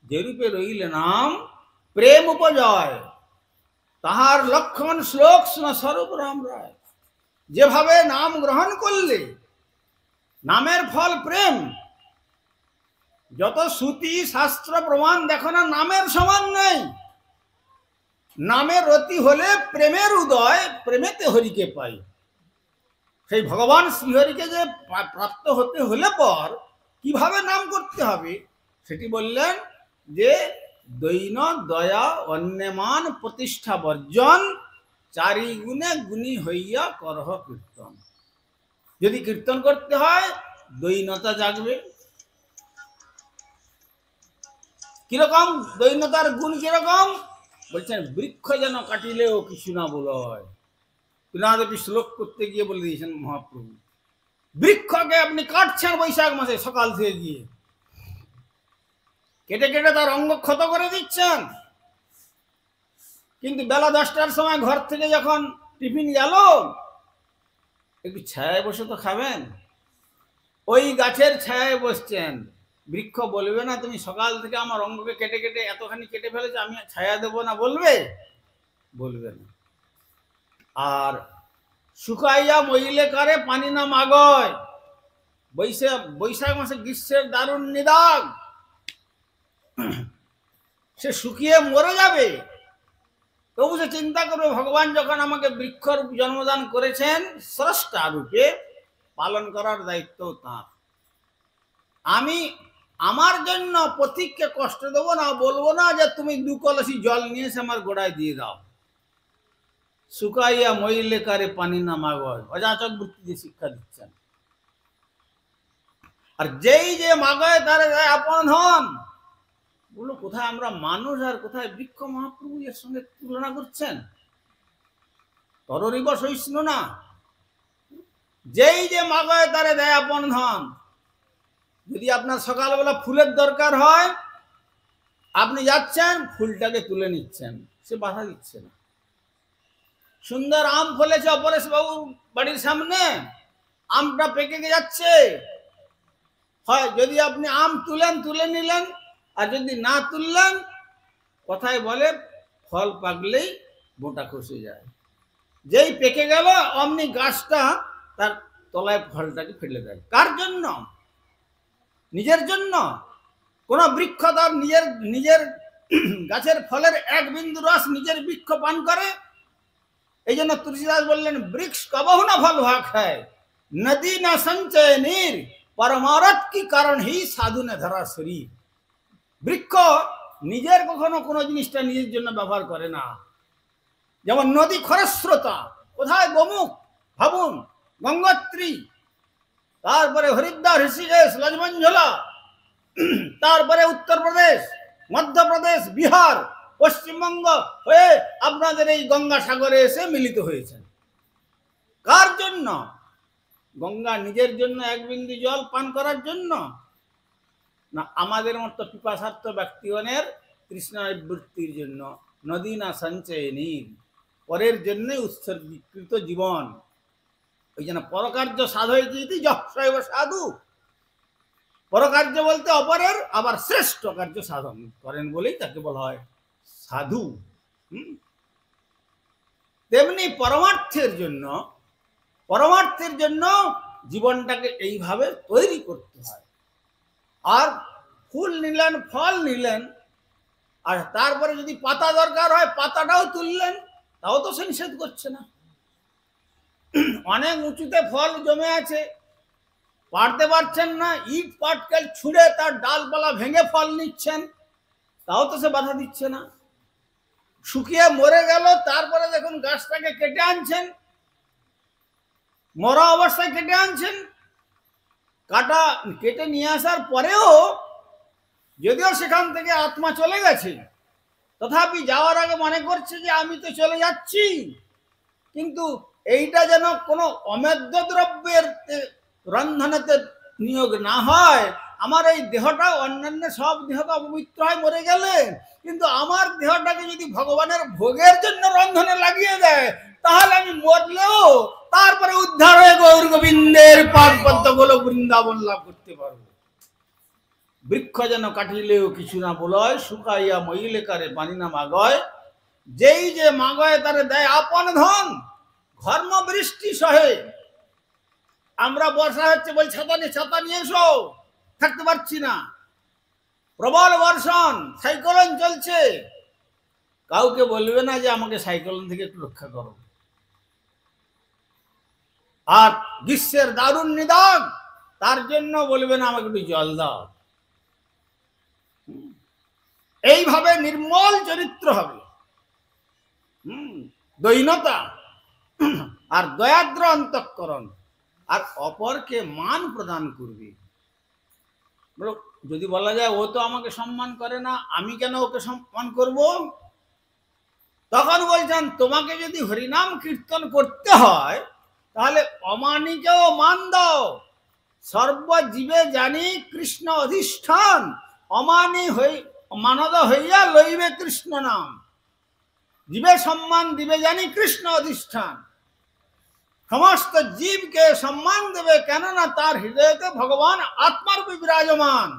যেরূপে রইলে নাম প্রেম উপজয়, তাহার লক্ষণ শ্লোক শোনা স্বরূপ রাম রায়। যেভাবে নাম গ্রহণ করলে নামের ফল প্রেম, যত শ্রুতি শাস্ত্র প্রমাণ দেখো না নামের সমান নেই। নামের রতি হলে প্রেমের উদয়, প্রেমেতে হরিকে পাই। সেই ভগবান শ্রীহরিকে যে প্রাপ্ত হতে হলে পর কিভাবে নাম করতে হবে সেটি বললেন যে দৈন দয়া অন্যমান প্রতিষ্ঠা বর্জন, চারি গুণে গুণী হইয়া করহ কীর্তন। যদি কীর্তন করতে হয় দৈনতা জাগবে। কিরকম দৈনতার গুণ কিরকম বলছেন, বৃক্ষ যেন কাটিলেও কিছু না বলয়। পিনাদেবী শ্লোক করতে গিয়ে বলে দিয়েছেন মহাপ্রভু, বৃক্ষকে আপনি কাটছেন বৈশাখ মাসে সকাল থেকে গিয়ে, কেটে কেটে তার অঙ্গ ক্ষত করে দিচ্ছেন, কিন্তু বেলা 10টার সময় ঘর থেকে যখন টিফিন গেল একটু ছায়ায় বসে তো খাবেন। ওই গাছের ছায়ায় বসছেন, বৃক্ষ বলবে না তুমি সকাল থেকে আমার অঙ্গকে কেটে কেটে এতখানি কেটে ফেলেছো, আমি ছায়া দেবো না? বলবে? বলবে না। আর শুকাইয়া মইলে কারে পানি না মাগয়, বৈশাখ মাসে গ্রীষ্মের দারুণ নিদাগ, সে শুকিয়ে মরে যাবে, তবু সে চিন্তা করবে ভগবান যখন আমাকে বৃক্ষর জন্মদান করেছেন স্রষ্টা রূপে, পালন করার দায়িত্ব তার। আমি আমার জন্য পথিককে কষ্ট দেবো না, বলবো না যে তুমি 2 কলসি জল নিয়ে এসে আমার গোড়ায় দিয়ে দাও। শুকাইয়া মইলে কারে পানি না মাগয়, অযাচক বৃত্তি দিয়ে শিক্ষা দিচ্ছেন। আর যেই যে মাগয় তার আপন ধন, বলো কোথায় আমরা মানুষ আর কোথায় বৃক্ষ? মহাপ্রভু এর সঙ্গে তুলনা করছেন। তররিব সহিষ্ণু না, যেই যে মাগয় তারে দেয় আপন ধন। যদি আপনার সকালবেলা ফুলের দরকার হয়, আপনি যাচ্ছেন ফুলটাকে তুলে নিচ্ছেন, সে বাধা দিচ্ছে না। সুন্দর আম ফলেছে অপরেশ বাবু বাড়ির সামনে, আমটা পেকে যাচ্ছে, হয় যদি আপনি আম তুলে নিলেন, আর যদি না তুললেন, কথায় বলে ফল পাকলেই বোটা খসে যায়। যেই পেকে গেল অমনি গাছটা তার তলায় ফলটাকে ফেলে দেয়। কার জন্য? নিজের জন্য। কোন বৃক্ষ তার নিজের গাছের ফলের 1 বিন্দু রস নিজের বৃক্ষ পান করে? এই জন্য তুলসীদাস বললেন, বৃক্ষ কবহু না ফল ভাগ হয়, নদী না সঞ্চয় নীর, পরমারত কি কারণ হি সাধু নে ধরা শরীর। বৃক্ষ নিজের কখনো কোনো জিনিসটা নিজের জন্য ব্যবহার করে না। যেমন নদী খরস্রোতা, কোথায়? গোমুখ, ভাবুন, গঙ্গোত্রী, তারপরে হরিদ্বার, ঋষিকেশ, লজমঞ্জলা, তারপরে উত্তরপ্রদেশ, মধ্যপ্রদেশ, বিহার, পশ্চিমবঙ্গ হয়ে আপনাদের এই গঙ্গা সাগরে এসে মিলিত হয়েছেন। কার জন্য? গঙ্গা নিজের জন্য 1 বিন্দু জল পান করার জন্য না, আমাদের মতো পিপাসার্থ ব্যক্তিগণের তৃষ্ণাবৃত্তির জন্য। নদী না সঞ্চয় নীর, পরের জন্য উৎসর্গীকৃত জীবন। ওই জন্য পরকার্য সাধয়িতি যশৈব সাধু। পরকার্য বলতে অপরের, আবার শ্রেষ্ঠ কার্য সাধন করেন বলেই তাকে বলা হয় সাধু। তেমনি পরমার্থের জন্য জীবনটাকে এইভাবে তৈরি করতে হয়। আর ফুল নিলেন, ফল নিলেন, আর তারপরে যদি পাতা দরকার হয় পাতাটাও তুললেন, তাও তো সে নিষেধ করছে না। অনেক উঁচুতে ফল জমে আছে, পারতে পারছেন না, ইট পাটকেল ছুঁড়ে তার ডালপালা ভেঙে ফল নিচ্ছেন, তাও তো সে বাধা দিচ্ছে না। শুকিয়ে মরে গেল, তারপরে দেখুন গাছটাকে কেটে আনছেন, মরা অবস্থায় কেটে আনছেন। কেটে নিয়ে আসার পরেও যদিও সেখান থেকে আত্মা চলে গেছে, তথাপি যাওয়ার আগে মনে করছে যে আমি তো চলে যাচ্ছি, কিন্তু এইটা যেন কোনো অমেদ্য দ্রব্যের রন্ধনেতে নিয়োগ না হয়। আমার এই দেহটা, অন্যান্য সব দেহ তো অপবিত্র হয় মরে গেলে, কিন্তু আমার দেহটাকে যদি ভগবানের ভোগের জন্য রন্ধনে লাগিয়ে দেয়, তাহলে আমি মরলেও তারপরে উদ্ধার হয়ে গৌর গোবিন্দের পাদ পদ্মগুলো বৃন্দাবন লাভ করতে পারবো। বৃক্ষ যেন কাটিলেও কিছু না বলয়, শুকাইয়া মইলে কারে পানি না মাগয়। যেই যে মাগয় তারে দেয় আপন ধন। ঘর্ম বৃষ্টি সহে, আমরা বর্ষা হচ্ছে বল ছাতা নিয়ে এসো, থাকতে পারছি না, প্রবল বর্ষণ, সাইক্লোন চলছে, কাউকে বলবে না যে আমাকে সাইক্লোন থেকে একটু রক্ষা করো। আর গ্রীষ্মের দারুণ নিদান, তার জন্য বলবে না আমাকে একটু জল দাও। এইভাবে নির্মল চরিত্র হবে, দৈনতা আর দয়াদ্র অন্তঃকরণ, আর অপরকে মান প্রদান করবে। যদি বলা যায় ও তো আমাকে সম্মান করে না, আমি কেন ওকে সম্মান করব, তখন বলছেন তোমাকে যদি হরিনাম কীর্তন করতে হয় তাহলে অমানিকেও মান দাও। সর্বজীবে জানি কৃষ্ণ অধিষ্ঠান, অমানি মানদ হইয়া লইবে কৃষ্ণ নাম। জীবে সম্মান দিবে জানি কৃষ্ণ অধিষ্ঠান, সমস্ত জীবকে সম্মান দেবে, কেননা তার হৃদয়তে ভগবান আত্মারূপে বিরাজমান।